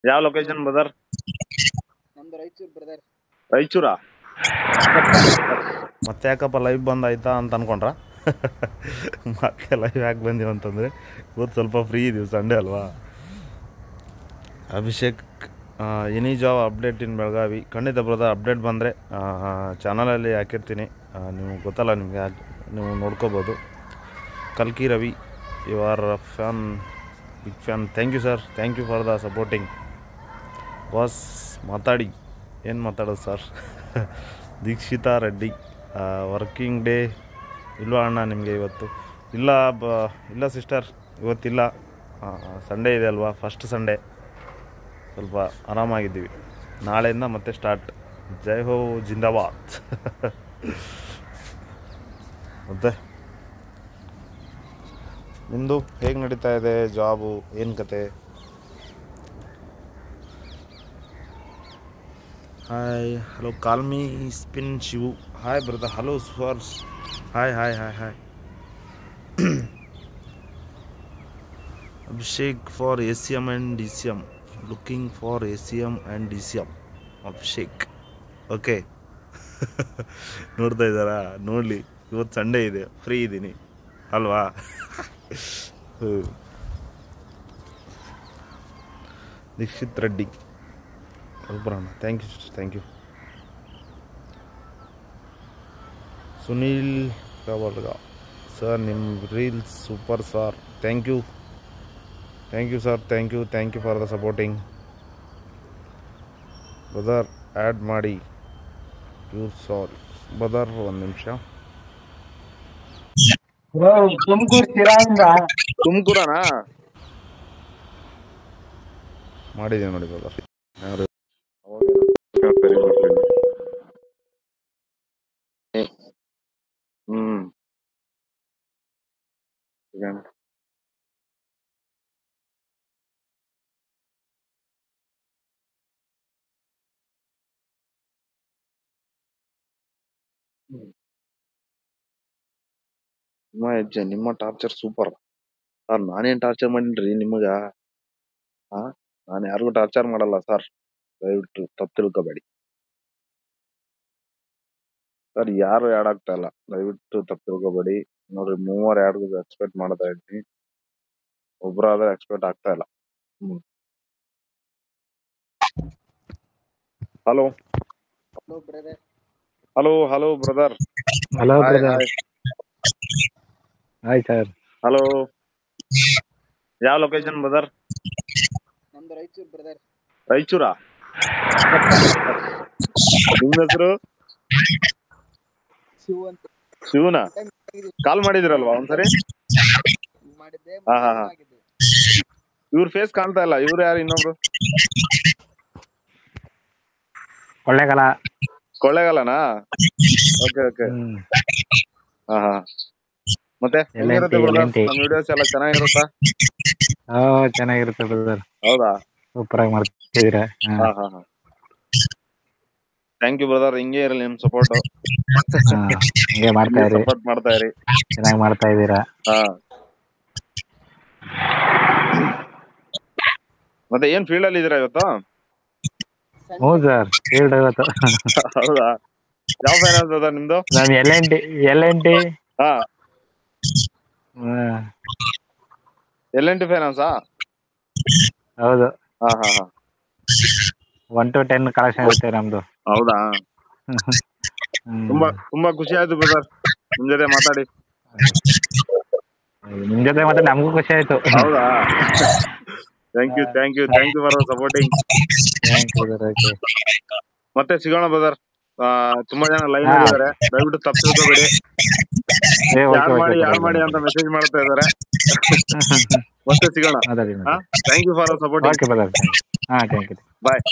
ಯಾವ location brother? ನಮ್ದು Raichur brother. ರಾಯಚೂರಾ? ಮತ್ತೆ ಯಾಕಪ್ಪ ಲೈವ್ ಬಂದಾಯ್ತಾ ಅಂತ ಅನ್ಕೊಂಡ್ರ? ಮತ್ತೆ ಲೈವ್ ಯಾಕೆ ಬಂದೀವಿ ಅಂತಂದರೆ ಇವತ್ತು ಸ್ವಲ್ಪ ಫ್ರೀ ಇದೀವಿ, ಸಂಡೇ ಅಲ್ವಾ. ಅಭಿಷೇಕ್ ಎನಿ ಜಾಬ್ ಅಪ್ಡೇಟ್ ಇನ್ ಬೆಳಗಾವಿ. ಖಂಡಿತ ಬ್ರದರ್, ಅಪ್ಡೇಟ್ ಬಂದರೆ ಚಾನಲಲ್ಲಿ ಹಾಕಿರ್ತೀನಿ, ನೀವು ಗೊತ್ತಲ್ಲ ನಿಮಗೆ, ನೀವು ನೋಡ್ಕೋಬೋದು. ಕಲ್ಕಿ Ravi, you are fan, big fan. Thank you sir, thank you for the supporting. Boss ಮಾತಾಡಿ. ಏನು ಮಾತಾಡೋದು sir? Dikshita Reddy, working day ಇಲ್ವಾ ಅಣ್ಣ ನಿಮಗೆ ಇವತ್ತು? ಇಲ್ಲ ಸಿಸ್ಟರ್, ಇವತ್ತಿಲ್ಲ. ಸಂಡೇ ಇದೆ ಅಲ್ವಾ, ಫಸ್ಟ್ ಸಂಡೇ, ಸ್ವಲ್ಪ ಆರಾಮಾಗಿದ್ದೀವಿ. ನಾಳೆಯಿಂದ ಮತ್ತೆ ಸ್ಟಾರ್ಟ್. ಜೈ ಹೋ, ಜಿಂದಾಬಾದ್. ಮತ್ತೆ ನಿಮ್ಮದು ಹೇಗೆ ನಡೀತಾ ಇದೆ ಜಾಬು, ಏನು ಕತೆ? Hi, hello, call me spin Shivu. Hi brother, hello sir. Hi hi hi hi. Abhishek for A C M and D C M, looking for A C M and D C M. Abhishek okay. ನೋಡ್ತಾ ಇದ್ದಾರಾ? ನೋಡಲಿ, ಇವತ್ತು Sunday ಇದೆ, free ಇದ್ದೀನಿ ಅಲ್ವಾ. ದೀಕ್ಷಿತ್ ರೆಡ್ಡಿ, ಅಲ್ಬರಣ್ಣ, thank you. Sunil Kavalga sir, ನಿಮ್ಮ reels super sir. Thank you sir, thank you for the supporting. Brother add ಮಾಡಿ ಯೂರ್ ಸಾಲ್. ಬ್ರದರ್ ಒಂದು ನಿಮಿಷ. ತುಮಕೂರನಾ? ಮಾಡಿದ್ದೀನಿ ನೋಡಿ ಬ್ರದರ್. ಹ್ಮ್ ನಿಮ್ಮ ಹೆಜ್ಜೆ, ನಿಮ್ಮ ಟಾರ್ಚರ್ ಸೂಪರ್ ಸರ್. ನಾನೇನ್ ಟಾರ್ಚರ್ ಮಾಡಿಲ್ರಿ ನಿಮಗ? ನಾನು ಯಾರಿಗೂ ಟಾರ್ಚರ್ ಮಾಡಲ್ಲ ಸರ್, ದಯವಿಟ್ಟು ತಪ್ಪು ತಿಳ್ಕೊಬೇಡಿ ಸರ್. ಯಾರು ಆ್ಯಡ್ ಆಗ್ತಾ ಇಲ್ಲ, ದಯವಿಟ್ಟು ತಪ್ಪು ತಿಳ್ಕೊಬೇಡಿ. ನೋಡ್ರಿ, 3 ಆ್ಯಡ್ ಎಕ್ಸ್ಪೆಕ್ಟ್ ಮಾಡ್ತಾ ಇದ್ದೀನಿ, ಒಬ್ರಾದ್ರೆ ಎಕ್ಸ್ಪೆಕ್ಟ್ ಆಗ್ತಾ ಇಲ್ಲ. Hello brother. Hello brother. Hello hi brother. Hi hi sir. Hello. ಯಾವ ಲೊಕೇಶನ್ ಬ್ರದರ್? ನಮ್ದು ರಾಯಚೂರು ಬ್ರದರ್. ರಾಯಚೂರಾ? ನಿಮ್ಮ ಹೆಸರು? ಶಿವು ಅಂತ. ಶಿವನಾ? ಕಾಲ್ ಮಾಡಿದಿರಲ್ವಾ ಒಂದ್ಸರಿ? ಮಾಡಿದ್ದೆ, ಹಾ. ಆಗಿದ್ದೆ. ಇವ್ರ ಫೇಸ್ ಕಾಣ್ತಾ ಇಲ್ಲ, ಇವ್ರು ಯಾರು ಇನ್ನೊಬ್ರು? ಕೊಳ್ಳೇಗಾಲನಾ? ಓಕೆ. ಹಾ. ಮತ್ತೆ ಹೆಂಗಿರುತ್ತೆ ಬ್ರದರ್ ನಮ್ಮ ವಿಡಿಯೋಸ್ ಎಲ್ಲ? ಚೆನ್ನಾಗಿರುತ್ತಾ? ಚೆನ್ನಾಗಿರುತ್ತೆ ಬ್ರದರ್. ಹೌದಾ? ಸೂಪರ್ ಆಗಿ ಮಾಡ್ತಿದ್ದೀರಾ. ಹಾ. ಥ್ಯಾಂಕ್ ಯು ಬ್ರದರ್, ಹಿಂಗೆ ಇರಲಿ ನಿಮ್ ಸಪೋರ್ಟ್. ಹಿಂಗೆ ಮಾಡ್ತಾ ಇರಿ, ಸಪೋರ್ಟ್ ಮಾಡ್ತಾ ಇರಿ. ಚೆನ್ನಾಗಿ ಮಾಡ್ತಾ ಇದ್ದೀರಾ. ಹಾ. ಮತ್ತೆ ಏನ್ ಫೀಲ್ಡ್ ಅಲ್ಲಿ ಇದೀರಾ ಇವತ್ತು? ಹ್ಞೂ ಸರ್, ಫೀಲ್ಡ್ ಇವತ್ತು. ಹೌದಾ? ಯಾವ ಫೈನಾನ್ಸ್ ಬ್ರದರ್ ನಿಮ್ದು? ನಮ್ L&T. ಹಾ, L&T ಫೈನಾನ್ಸಾ? ಹೌದು. ಹಾ. 1 to 10 ಕಲೆಕ್ಷನ್ ಇರುತ್ತೆ ನಮ್ದು. ಹೌದಾ? ತುಂಬಾ ಖುಷಿ ಆಯ್ತು ಬ್ರದರ್ ನಿಮ್ ಜೊತೆ ಮಾತಾಡಿ. ನಿಮ್ ಜೊತೆ ಮತ್ತೆ ನಮಗೂ ಖುಷಿ ಆಯ್ತು. ಹೌದಾ? Thank you for supporting. ಮತ್ತೆ ಸಿಗೋಣ ಬ್ರದರ್. ತುಂಬಾ ಜನ ಲೈನ್ ಅಲ್ಲಿ ಇದಾರೆ, ದಯವಿಟ್ಟು ತಪ್ಪು ತಿಳ್ಕೊಬೇಡಿ. ಯಾರು ಮಾಡಿ ಅಂತ ಮೆಸೇಜ್ ಮಾಡ್ತಾ ಇದಾರೆ. ಮತ್ತೆ ಸಿಗೋಣ. Thank you for supporting. Bye.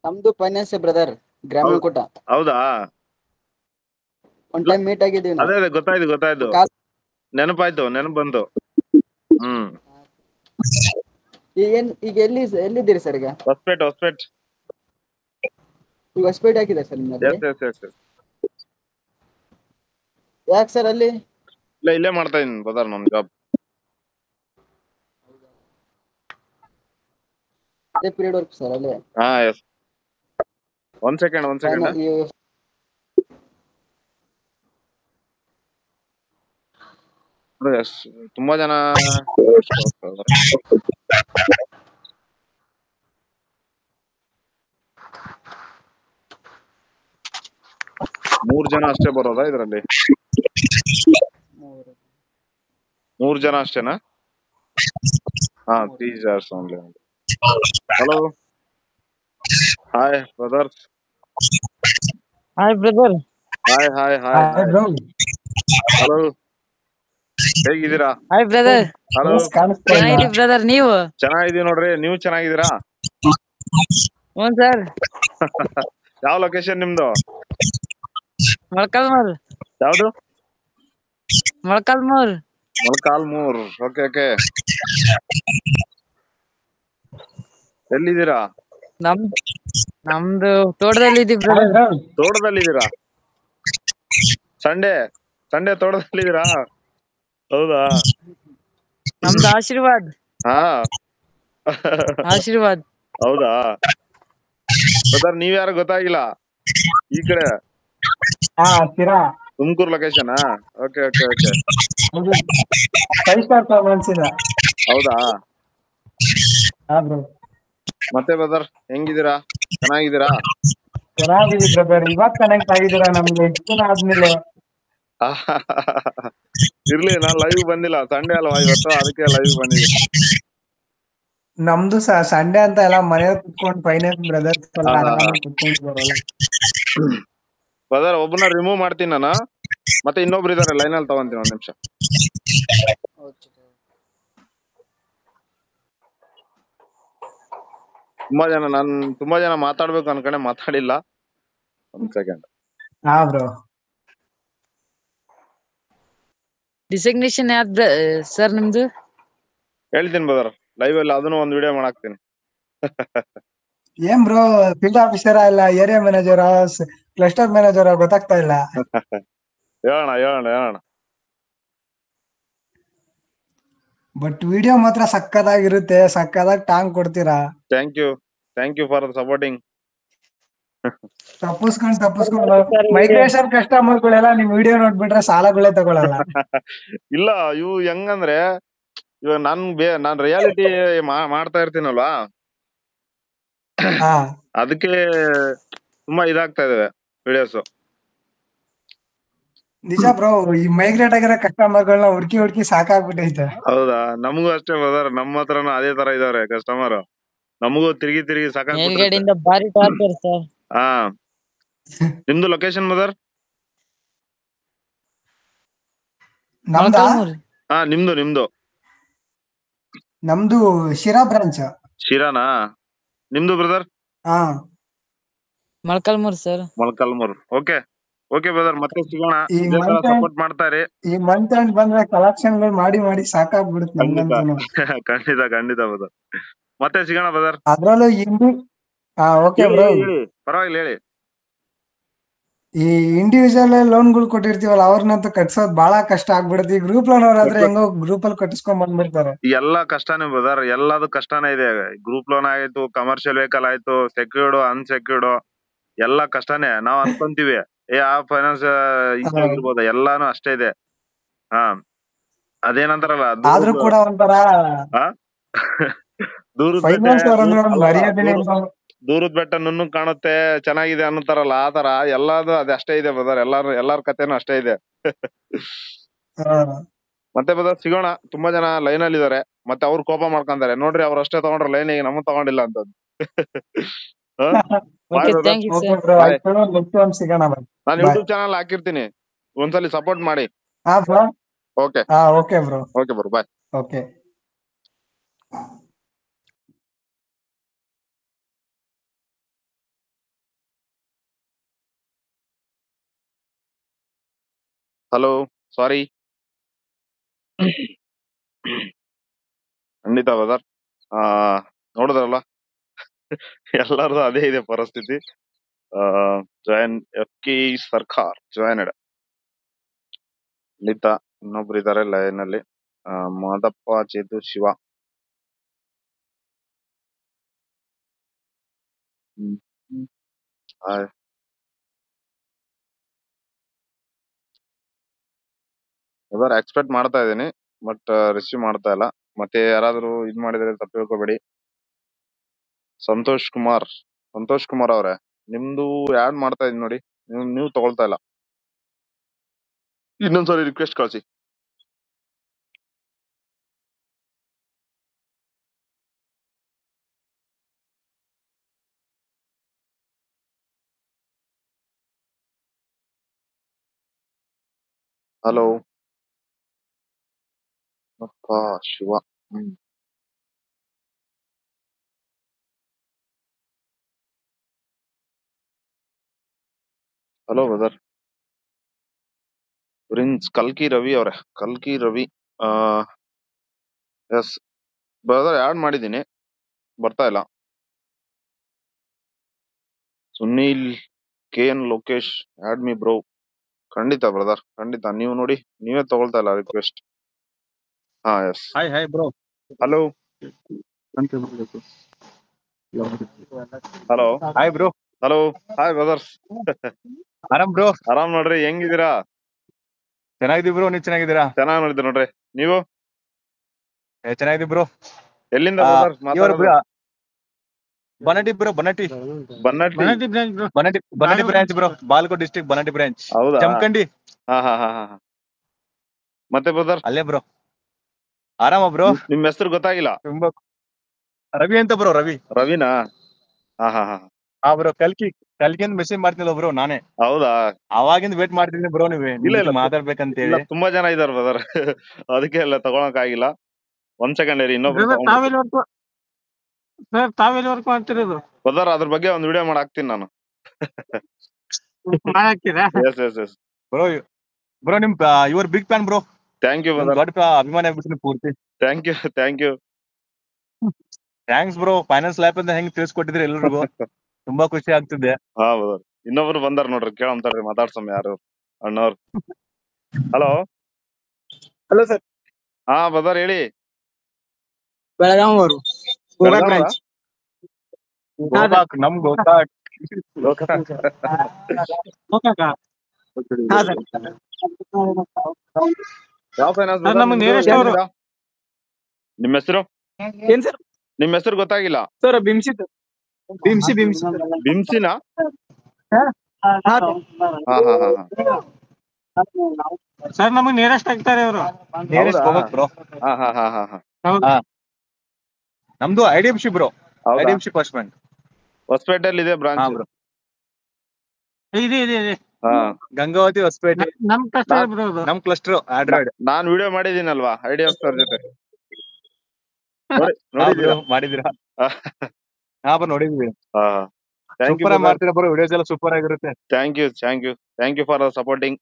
ನಮ್ದು ಫೈನಾನ್ಸ್ ಬ್ರದರ್, ಗ್ರಾಮೀಣ ಕೂಟ. ಹೌದಾ? ಒನ್ ಟೈಮ್ ಮೀಟ್ ಆಗಿದ್ದೀವಿ ನಾವು. ಅದೇ ಗೊತ್ತಾಯ್ತು. ನೆನಪಾಯ್ತು, ನೆನಪು ಬಂತು. ಈಗ ಎಲ್ಲಿದ್ದೀರಿ ಸರ್? ಈಗ ಹೊಸಪೇಟ್. ಈಗ ಹೊಸಪೇಟೆ ಹಾಕಿದೆ ಸರ್ ನಿಮ್ಮಲ್ಲಿ? ಯಾಕೆ ಸರ್ ಅಲ್ಲಿ? ಇಲ್ಲೇ ಮಾಡ್ತಾ ಇದೀನಿ ಬ್ರದರ್, ನಮ್ ಜಾಬ್. ಅದೇ ಪೀರಿಯಡ್ ವರ್ಕ್ ಸರ್ ಅಲ್ಲೇ ಹಾ ಎಸ್. ಒಂದ್ ಸೆಕೆಂಡ್ ಫೈನಲ್ ಎಸ್. ತುಂಬಾ ಜನ ಮೂರ್ ಜನ ಅಷ್ಟೇ ಬರೋದಾ ಇದ್ರಲ್ಲಿ? 3 ಜನ ಅಷ್ಟೇನಾ? ಹಾ 3 jars only. Hello hi brother. Hi brother. Hi hi hi hi. Hello ಹೇಗಿದ್ದೀರಾ? Hi brother. ಹಲೋ ಚೆನ್ನಾಗಿದ್ದೀವಿ ಬ್ರದರ್, ನೀವು? ಚೆನ್ನಾಗಿದೀವಿ ನೋಡ್ರಿ, ನೀವು ಚೆನ್ನಾಗಿದ್ದೀರಾ? ಹ್ಞೂ ಸರ್. ಯಾವ ಲೊಕೇಶನ್ ನಿಮ್ದು? ಮೊಳಕಾಲ್ಮೂರ್. ಯಾವ್ದು? ಮೊಳಕಾಲ್ಮೂರ್. ಮೊಳಕಾಲ್ಮೂರ್. Okay okay. ಎಲ್ಲಿದ್ದೀರಾ? ನಮ್ದು ತೋಟದಲ್ಲಿ ಇದೀವಿ ಬ್ರದರ್. ತೋಟದಲ್ಲಿದ್ದೀರಾ? ಸಂಡೇ ತೋಟದಲ್ಲಿದ್ದೀರಾ? ಹೌದಾ? ನಮ್ದು ಆಶೀರ್ವಾದ್. ಹಾ ಆಶೀರ್ವಾದ್. ಹೌದಾ ಬ್ರದರ್, ನೀವ್ ಯಾರು ಗೊತ್ತಾಗಿಲ್ಲ. ಈ ಕಡೆ Tumakuru location. Okay okay okay. 5 star performance ಇದೆ. ಹೌದಾ? ಬ್ರೋ ಮತ್ತೆ ಬ್ರದರ್ ಹೆಂಗಿದ್ದೀರಾ? ಚೆನ್ನಾಗಿದ್ದೀರಾ? ಚೆನ್ನಾಗಿದ್ದೀವಿ ಬ್ರದರ್. ಇವತ್ ಕನೆಕ್ಟ್ ಆಗಿದ್ದೀರಾ ನಮ್ಗೆ ಎಷ್ಟು ದಿನ ಆದ್ಮೇಲೆ. ಇರ್ಲಿ, ನಾನ್ ಲೈವ್ ಬಂದಿಲ್ಲ, ಸಂಡೇ ಅಲ್ವಾ ಇವತ್ತು, ಅದಕ್ಕೆ ಲೈವ್ ಬಂದಿದ್ದೀನಿ. ನಮ್ದು ಸಂಡೇ ಅಂತ ಎಲ್ಲ ಮನೆಯವ್ರು ಕುತ್ಕೊಂಡು ಫೈನಾನ್ಸ್ ಬ್ರದರ್ಸ್ ಎಲ್ಲ ಆರಾಮಾಗಿ ಕುತ್ಕೊಂಡು ಬರೋಲ್ಲ. ಬ್ರದರ್ ಒಬ್ಬನ ರಿಮೂವ್ ಮಾಡ್ತೀನಿ ನಾನು, ಮತ್ತೆ ಇನ್ನೊಬ್ರು ಇದಾರೆ ಲೈನಲ್ಲಿ, ತಗೊಂತೀನಿ ಒಂದ್ ನಿಮಿಷ. ತುಂಬಾ ಜನ ಮಾತಾಡ್ಬೇಕು ಅನ್ಕೊಂಡೆ ಮಾತಾಡಿಲ್ಲ. ಒಂದ್ ಸೆಕೆಂಡ್. ಹಾ ಬ್ರೋ. ಡಿಸಿಗ್ನೇಷನ್ ಯಾವ್ದು ಸರ್ ನಿಮ್ದು? ಹೇಳ್ತೀನಿ ಬ್ರದರ್, ಲೈವ್ ಅಲ್ಲಿ ಅದನ್ನು ಒಂದ್ ವಿಡಿಯೋ ಮಾಡಾಕ್ತೀನಿ. ಏನ್ ಬ್ರೋ, ಫೀಲ್ಡ್ ಆಫೀಸರ್ ಇಲ್ಲ, ಏರಿಯಾ ಮ್ಯಾನೇಜರ್, ಕ್ಲಸ್ಟರ್ ಮ್ಯಾನೇಜರ್ ಗೊತ್ತಾಗ್ತಾ ಇಲ್ಲ. ಹೇಳೋಣ. ಬಟ್ ವಿಡಿಯೋ ಮಾತ್ರ ಸಕ್ಕದಾಗಿರುತ್ತೆ, ಸಕ್ಕದಾಗಿ ಟಾಂಗ್ ಕೊಡ್ತೀರಾ. Thank you for supporting. ತಪ್ಪಿಸ್ಕೊಂಡು ಮೈಗ್ರೇಷನ್ ಕಸ್ಟಮರ್ಗಳೆಲ್ಲ ನಿಮ್ ವಿಡಿಯೋ ನೋಡ್ಬಿಟ್ರೆ ಸಾಲಗಳೇ ತಗೊಳಲ್ಲ. ಇಲ್ಲ, ಇವು ಹೆಂಗಂದ್ರೆ ಇವಾಗ ನಾನ್ ರಿಯಾಲಿಟಿ ಮಾಡ್ತಾ ಇರ್ತೀನಲ್ವಾ, ಅದಕ್ಕೆ ತುಂಬಾ ಇದಾಗ್ತಾ ಇದಾವೆ ವಿಡಿಯೋಸ್. ನಿಜ ಬ್ರೋ, ಈ ಮೈಗ್ರೇಟ್ ಆಗಿರೋ ಕಸ್ಟಮರ್ಗಳನ್ನ ಹುಡ್ಕಿ ಸಾಕಾಗ್ಬಿಟ್ಟೈತೆ. ಹೌದಾ? ನಮಗೂ ಅಷ್ಟೇ ಬ್ರದರ್, ನಮ್ಮ ಹತ್ರನು ಅದೇ ತರ ಇದಾರೆ ಕಸ್ಟಮರ್. ನಮಗೂ ತಿರುಗಿ ಮೇಲ್ಗಡೆಯಿಂದ ಬಾರಿ ಟಾರ್ಚರ್ ಸರ್. ಹಾ. ನಿಮ್ದು ಲೊಕೇಶನ್ ಬ್ರದರ್? ಮೊಳಕಾಲ್ಮೂರ್. ಹಾ, ನಿಮ್ದು ನಮ್ದು ಶಿರಾ ಬ್ರಾಂಚ್. ಶಿರಾನಾ? ನಿಮ್ದು brother? Molakalmuru sir. Molakalmuru. Okay brother, ಮತ್ತೆ ಸಿಗೋಣ. ಸಪೋರ್ಟ್ ಮಾಡ್ತಾರೆ. ಈ ಮಂತ್ ಎಂಡ್ ಬಂದ್ರೆ ಕಲೆಕ್ಷನ್ ಗಳು ಮಾಡಿ ಸಾಕಾಗ್ಬಿಡುತ್ತೆ ನಮ್ಗಂತೂ. ಖಂಡಿತ ಬ್ರದರ್, ಮತ್ತೆ ಸಿಗೋಣ ಬ್ರದರ್. ಅದ್ರಲ್ಲೂ ಓಕೆ ಬ್ರೋ, ಪರವಾಗಿಲ್ಲ ಹೇಳಿ. ಈ ಇಂಡಿವಿಜುವಲ್ ಲೋನ್ಗಳು ಕೊಟ್ಟಿರ್ತೀವಲ್ಲ, ಅವ್ರನ್ನಂತೂ ಕಟ್ಸೋದ್ ಬಹಳ ಕಷ್ಟ ಆಗ್ಬಿಡುತ್ತೆ. ಈ ಗ್ರೂಪ್ ಲೋನ್ ಅವ್ರಾದ್ರೆ ಹೆಂಗೋ ಗ್ರೂಪ್ ಅಲ್ಲಿ ಕಟ್ಟಿಸ್ಕೊಂಡ್ ಬಂದ್ಬಿಡ್ತಾರೆ. ಎಲ್ಲಾ ಕಷ್ಟನೇ ಬ್ರದರ್, ಎಲ್ಲದೂ ಕಷ್ಟನೇ ಇದೆ. ಗ್ರೂಪ್ ಲೋನ್ ಆಯ್ತು, ಕಮರ್ಷಿಯಲ್ ವೆಹಿಕಲ್ ಆಯ್ತು, ಸೆಕ್ಯೂರ್ಡ್ ಅನ್ಸೆಕ್ಯೂರ್ಡ್ ಎಲ್ಲಾ ಕಷ್ಟನೇ. ನಾವ್ ಅನ್ಕೊಂತೀವಿ ಆ ಫೈನಾನ್ಸ್ ಈಸಿ ಆಗಿರ್ಬೋದು, ಎಲ್ಲಾನು ಅಷ್ಟೇ ಇದೆ. ಹಾ, ಅದೇನಂತಾರಲ್ಲ, ಆದ್ರೂ ಕೂಡ ಒಂಥರ ದೂರದ ಬೆಟ್ಟ ನುಣ್ಣು ಕಾಣುತ್ತೆ, ಚೆನ್ನಾಗಿದೆ ಅನ್ನತಾರಲ್ಲ, ಆ ತರ ಎಲ್ಲಾದು ಅಷ್ಟೇ ಇದೆ ಬ್ರದರ್. ಎಲ್ಲಾರ ಕಥೆನೂ ಅಷ್ಟೇ ಇದೆ. ಮತ್ತೆ ಬ್ರದರ್ ಸಿಗೋಣ. ತುಂಬಾ ಜನ ಲೈನ್ ಅಲ್ಲಿ ಇದಾರೆ, ಮತ್ತೆ ಅವ್ರು ಕೋಪ ಮಾಡ್ಕೊಂತಾರೆ, ನೋಡ್ರಿ ಅವ್ರು ಅಷ್ಟೇ ತಗೊಂಡ್ರ ಲೈನ್, ಈಗ ನಮ್ಮನ್ನು ತಗೊಂಡಿಲ್ಲ ಅಂತ. ನಾನು ಯೂಟ್ಯೂಬ್ ಚಾನಲ್ ಹಾಕಿರ್ತೀನಿ, ಒಂದ್ಸಲಿ ಸಪೋರ್ಟ್ ಮಾಡಿ. ಓಕೆ ಬ್ರೋ, ಬಾಯ್. ಹಲೋ, ಸಾರಿ. ಖಂಡಿತ ಬ್ರದರ್, ನೋಡಿದ್ರಲ್ಲ ಎಲ್ಲಾರ್ದು ಅದೇ ಇದೆ ಪರಿಸ್ಥಿತಿ. ಜಾಯಿನ್ FK ಸರ್ಕಾರ್ ಜಾಯಿನ್ಡ್. ಖಂಡಿತ ಇನ್ನೊಬ್ರು ಇದಾರೆ ಲೈನ್ ಅಲ್ಲಿ, ಮಾದಪ್ಪ, ಚೇತು, ಶಿವ. ಹ್ಮ್ ಹಾಯ್ ಬ್ರದರ್, ಎಕ್ಸ್ಪೆಕ್ಟ್ ಮಾಡ್ತಾ ಇದೀನಿ, ಬಟ್ ರಿಸೀವ್ ಮಾಡ್ತಾ ಇಲ್ಲ. ಮತ್ತೆ ಯಾರಾದ್ರೂ ಇದ್ ಮಾಡಿದ್ರೆ ತಪ್ಪು ತಿಳ್ಕೊಬೇಡಿ. ಸಂತೋಷ್ ಕುಮಾರ್ ಅವ್ರೆ, ನಿಮ್ದು ಆಡ್ ಮಾಡ್ತಾ ಇದೀನಿ ನೋಡಿ, ನೀವು ತಗೊಳ್ತಾ ಇಲ್ಲ. ಇನ್ನೊಂದ್ಸರಿ ರಿಕ್ವೆಸ್ಟ್ ಕಳ್ಸಿ. ಹಲೋ ಅಪ್ಪ ಶಿವ. Hello brother. ಪ್ರಿನ್ಸ್ ಕಲ್ಕಿ ರವಿ ಅವ್ರೆ, ಎಸ್ ಬ್ರದರ್, ಆಡ್ ಮಾಡಿದೀನಿ, ಬರ್ತಾ ಇಲ್ಲ. Sunil KN Lokesh, add me bro. ಖಂಡಿತ ಬ್ರದರ್, ಖಂಡಿತ. ನೀವು ನೋಡಿ, ನೀವೇ ತಗೊಳ್ತಾ ಇಲ್ಲ ರಿಕ್ವೆಸ್ಟ್. ಹಾ yes. Hi bro. Hello hello hi bro. Hello hi brothers. ಆರಾಮ್ ಬ್ರೋ. ಆರಾಮ್ ನೋಡ್ರಿ, ಹೆಂಗಿದ್ದೀರಾ? ಚೆನ್ನಾಗಿದ್ದೀವಿ ಬ್ರೋ, ನೀವ್ ಚೆನ್ನಾಗಿದ್ದೀರಾ? ಚೆನ್ನಾಗ್ ನೋಡಿದ್ರಿ ನೋಡ್ರಿ. ನೀವು ಚೆನ್ನಾಗಿದ್ದೀವಿ ಬ್ರೋ. ಎಲ್ಲಿಂದ ಬ್ರದರ್ ಮಾತಾಡೋದು? Banahatti bro, Banahatti branch bro, Bagalkot district Banahatti branch. ಹೌದಾ? ಜಮಖಂಡಿ. ಹಾ ಹಾ ಹಾ ಹಾ. ಮತ್ತೆ ಬ್ರದರ್, ಅಲ್ಲೇ ಬ್ರೋ. ಆರಾಮ ಬ್ರೋ? ನಿಮ್ ಹೆಸರು ಗೊತ್ತಾಗಿಲ್ಲ. ತುಂಬಾ ರವಿ ಅಂತ ಬ್ರೋ, ರವಿ. ರವಿನಾ? ಹಾ ಹಾ ಹಾ. ಹಾ ಬ್ರೋ, ಕಲ್ಕಿಂದ ಮೆಸೇಜ್ ಮಾಡ್ತಿಲ್ಲ ಬ್ರೋ ನಾನೇ. ಹೌದಾ? ಅವಾಗಿಂದ ವೇಟ್ ಮಾಡ್ತಿದ್ದೀನಿ ಬ್ರೋ, ಇಲ್ಲ ನಿಮ್ ಇಲ್ಲ ಮಾತಾಡ್ಬೇಕಂತ ಇಲ್ಲ, ಹೇಳಿ. ತುಂಬಾ ಜನ ಇದಾರೆ ಬ್ರದರ್. ಅದಕ್ಕೆ ಎಲ್ಲ ತಗೊಳಕ್ ಆಗಿಲ್ಲ. ಒಂದ್ ಸೆಕೆಂಡ್ ಇರಿ, ಇನ್ನೊಬ್ರು ತಾವೆಲ್ಲಿ ವರ್ಕ್ ಮಾಡ್ತಿರೋದು ಬ್ರದರ್? ಅದ್ರ ಬಗ್ಗೆ ಒಂದ್ ವಿಡಿಯೋ ಮಾಡಾಕ್ತೀನಿ ನಾನು. ಎಸ್ ಎಸ್ ಎಸ್ ಬ್ರೋ ನಿಮ್ your big fan bro. Thank you brother. ದೊಡ್ಡ ಅಭಿಮಾನಿ ಆಗ್ಬಿಟ್ಟು ಪೂರ್ತಿ. Thank you. Thanks bro, finance ಲ್ಯಾಪ್ ಅಂತ ಹೆಂಗ್ ತಿಳಿಸ್ಕೊಟ್ಟಿದ್ರಿ ಎಲ್ರಿಗೂ. ತುಂಬಾ ಖುಷಿ ಆಗ್ತಿದೆ. ಹಾ ಬ್ರದರ್, ಇನ್ನೊಬ್ರು ಬಂದಾರ ನೋಡ್ರಿ, ಕೇಳಂತಾರ್ರಿ, ಮಾತಾಡ್ಸಮ್ ಯಾರು ಅಣ್ಣವ್ರು. Hello hello sir. ಹಾ ಬ್ರದರ್, ಹೇಳಿ. ಬೆಳಗಾಂ ಅವರು ಗೋಕಾಕ್ ಬ್ರಾಂಚ್. ಗೋಕಾಕ್, ನಮ್ ಗೋಕಾಕ್. ಯಾವ ಫೈನಾನ್ಸ್ ಸರ್, ನಮಗೆ ನೇರಸ್ಟ್ ಅವರು. ನಿಮ್ಮ ಹೆಸರು ಏನ್ ಸರ್? ನಿಮ್ಮ ಹೆಸರು ಗೊತ್ತಾಗಿಲ್ಲ ಸರ್ ಬಿಮ್ಸಿ. ಬಿಮ್ಸಿನಾ? ಹಾ ಹಾ ಹಾ ಹಾ ಹಾ. ಸರ್, ನಮಗ್ ನೇರಸ್ಟ್ ಆಗ್ತಾರೆ ಅವರು. ನೇರಸ್ಟ್ ಗೋಕಾಕ್ ಬ್ರೋ. ಹಾ ಹಾ ಹಾ ಹಾ ಹಾ. ನಮ್ದು IDFC bro, IDFC first bank. ಹೊಸಪೇಟೆಯಲ್ಲಿ ಇದೆ ಹಾ ಬ್ರಾಂಚ್. ಬ್ರೋ, ಇದೆ. ಹಾ, ಗಂಗಾವತಿ, ಹೊಸಪೇಟೆ. ನಮ್ ಕಷ್ಟ ಬ್ರೋ ಅದು. ನಮ್ ಕ್ಲಸ್ಟರ್ ಆಂಡ್ರಾಯ್ಡ್. ನಾನ್ ವಿಡಿಯೋ ಮಾಡಿದೀನಲ್ವಾ IDF ಸರ್ ಜೊತೆ, ಹಾ ಬ್ರೋ, ನೋಡಿದೀರಾ? ಮಾಡಿದಿರಾ? ಹಾ ಬ್ರೋ, ನೋಡಿದ್ವಿ. ಹಾ, ಥ್ಯಾಂಕ್ ಯು ಸೂಪರ್ ಆಗಿ ಮಾಡ್ತೀರಾ ಬ್ರೋ, ವಿಡಿಯೋಸ್ ಎಲ್ಲ ಸೂಪರ್ ಆಗಿರುತ್ತೆ. Thank you for supporting.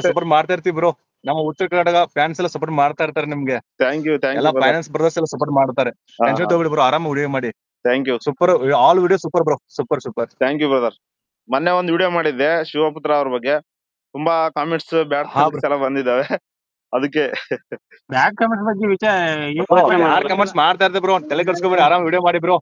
Support ಮಾಡ್ತಾ ಇರ್ತೀವಿ ಬ್ರೋ. ನಮ್ಮ ಉತ್ತರ ಕರ್ನಾಟಕ ಫ್ಯಾನ್ಸ್ ಎಲ್ಲ ಸಪೋರ್ಟ್ ಮಾಡ್ತಾ ಇರ್ತಾರೆ ನಿಮ್ಗೆ. ಥ್ಯಾಂಕ್ ಯು ಎಲ್ಲ ಫೈನಾನ್ಸ್ ಬ್ರದರ್ಸ್ ಎಲ್ಲ ಸಪೋರ್ಟ್ ಮಾಡ್ತಾರೆ. ಟೆನ್ಷನ್ ತಗೊಳ್ಳಿ ಬ್ರೋ, ಆರಾಮ ವಿಡಿಯೋ ಮಾಡಿ. Thank you. Super, all video super bro, super. Thank you brother. ಮೊನ್ನೆ ಒಂದು ವಿಡಿಯೋ ಮಾಡಿದ್ದೆ ಶಿವಪುತ್ರ ಅವ್ರ ಬಗ್ಗೆ, ತುಂಬಾ ಕಾಮೆಂಟ್ಸ್ ಬ್ಯಾಡ್ ಕಾಮೆಂಟ್ಸ್ ಎಲ್ಲ ಬಂದಿದ್ದಾವೆ. ಅದಕ್ಕೆ ಬ್ಯಾಡ್ ಕಮೆಂಟ್ಸ್ ಬಗ್ಗೆ ಯಾರು ಕಮೆಂಟ್ಸ್ ಮಾಡ್ತಾ ಇರ್ತಾರೆ ಬ್ರೋ, ತಲೆ ಕೆಡಿಸ್ಕೊಬೇಡಿ, ಆರಾಮ್ ವಿಡಿಯೋ ಮಾಡಿ ಬ್ರೋ.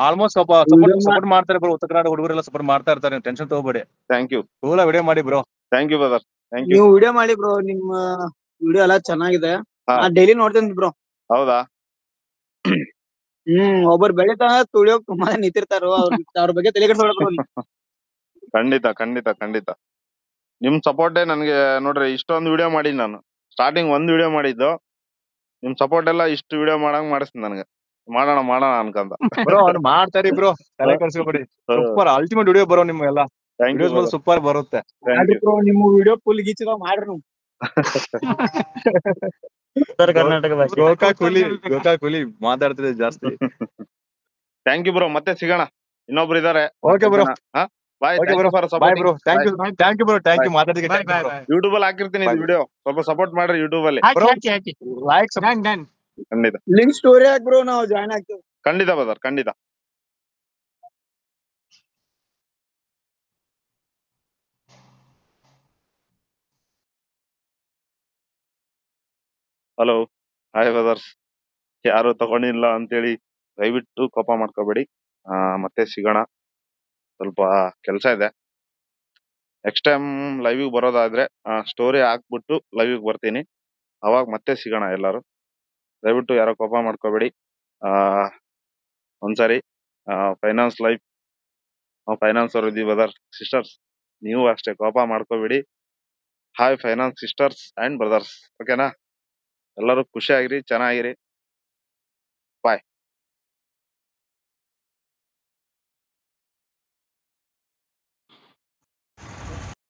ಆಲ್ಮೋಸ್ಟ್ ಸಪೋರ್ಟ್ ಮಾಡ್ತಾರೆ ಬ್ರೋ, ಉತ್ತರ ಕನ್ನಡ ಹುಡುಗರೆಲ್ಲ ಸಪೋರ್ಟ್ ಮಾಡ್ತಾ ಇರ್ತಾರೆ, ಟೆನ್ಷನ್ ತಗೋಬೇಡಿ. Thank you. ಕೂಲ ವಿಡಿಯೋ ಮಾಡಿ bro. Thank you brother, thank you. ನೀವು ವಿಡಿಯೋ ಮಾಡಿ ಬ್ರೋ, ನಿಮ್ಮ ವಿಡಿಯೋ ಎಲ್ಲ ಚೆನ್ನಾಗಿದೆ. ಡೈಲಿ ನೋಡ್ತೇನೆ ಬ್ರೋ. ಹೌದಾ? ಒಬ್ಬರು ಬೆಳಿತಾ ತುಳಿಯೋಕ್ ತುಂಬಾ ನಿಂತಿರ್ತಾರ, ಅವ್ರ ಬಗ್ಗೆ ತಲೆ ಕೆಡಿಸ್ಕೊಳಕ್. ಖಂಡಿತ. ನಿಮ್ ಸಪೋರ್ಟೇ ನನ್ಗೆ ನೋಡ್ರಿ, ಇಷ್ಟೊಂದು ವಿಡಿಯೋ ಮಾಡಿ ನಾನು ಸ್ಟಾರ್ಟಿಂಗ್ ಒಂದು ವಿಡಿಯೋ ಮಾಡಿದ್ದು. ನಿಮ್ ಸಪೋರ್ಟ್ ಎಲ್ಲ ಇಷ್ಟು ವಿಡಿಯೋ ಮಾಡಂಗ್ ಮಾಡಿಸ್ತೀನಿ ನನಗೆ. ಮಾಡೋಣ ಅನ್ಕಂತ ಬ್ರೋ. ಅವ್ರು ಮಾಡ್ತಾರಿ ಬ್ರೋ, ತಲೆ ಕೆಡಿಸ್ಕೊಬೇಡಿ. ಸೂಪರ್ ಅಲ್ಟಿಮೇಟ್ ವಿಡಿಯೋ ಬ್ರೋ, ನಿಮ್ಮ ಎಲ್ಲ ವಿಡಿಯೋಸ್ ಸೂಪರ್ ಬರುತ್ತೆ. ನಿಮ್ಮ ವಿಡಿಯೋ ಫುಲ್ ಗೀಚಿದ ಮಾಡ್ರಿ ನೀವು. ಉತ್ತರ ಕರ್ನಾಟಕ ಭಾಷೆ. ಗೋಕಾಕ್ ಹುಲಿ ಮಾತಾಡ್ತಿದೆ ಜಾಸ್ತಿ. ಥ್ಯಾಂಕ್ ಯು ಬ್ರೋ, ಮತ್ತೆ ಸಿಗೋಣ. ಇನ್ನೊಬ್ರು ಇದಾರೆ. Okay bro, bye bro. Thank you bro, thank you ಮಾತಾಡಿದಕ್ಕೆ. ಯೂಟ್ಯೂಬ್ ಅಲ್ಲಿ ಹಾಕಿರ್ತೀನಿ ಇದು ವಿಡಿಯೋ, ಸ್ವಲ್ಪ ಸಪೋರ್ಟ್ ಮಾಡ್ರಿ ಯೂಟ್ಯೂಬ್ ಅಲ್ಲಿ. ಲೈಕ್ ಖಂಡಿತ ಲಿಂಕ್ ಸ್ಟೋರಿ ಹಾಕ್ ಬ್ರೋ, ನಾವು ಜಾಯ್ನ್ ಆಗ್ತೀವಿ. ಖಂಡಿತ ಬ್ರದರ್, ಖಂಡಿತ. Hello hi brothers. ಯಾರು ತಗೊಂಡಿಲ್ಲ ಅಂತೇಳಿ ದಯವಿಟ್ಟು ಕೋಪ ಮಾಡ್ಕೋಬೇಡಿ. ಮತ್ತೆ ಸಿಗೋಣ. ಸ್ವಲ್ಪ ಕೆಲಸ ಇದೆ. ನೆಕ್ಸ್ಟ್ ಟೈಮ್ ಲೈವಿಗೆ ಬರೋದಾದ್ರೆ ಸ್ಟೋರಿ ಹಾಕ್ಬಿಟ್ಟು ಲೈವಿಗೆ ಬರ್ತೀನಿ. ಅವಾಗ ಮತ್ತೆ ಸಿಗೋಣ ಎಲ್ಲರೂ. ದಯವಿಟ್ಟು ಯಾರೋ ಕೋಪ ಮಾಡ್ಕೋಬೇಡಿ. ಒಂದ್ಸರಿ ಫೈನಾನ್ಸ್ ಲೈಫ್ ಫೈನಾನ್ಸ್ ಅವ್ರು ಇದೀವಿ ಬ್ರದರ್ ಸಿಸ್ಟರ್ಸ್, ನೀವು ಅಷ್ಟೇ ಕೋಪ ಮಾಡ್ಕೋಬೇಡಿ. Hi finance sisters and brothers, ಓಕೆನಾ? ಎಲ್ಲರೂ ಖುಷಿಯಾಗಿರಿ, ಚೆನ್ನಾಗಿರಿ.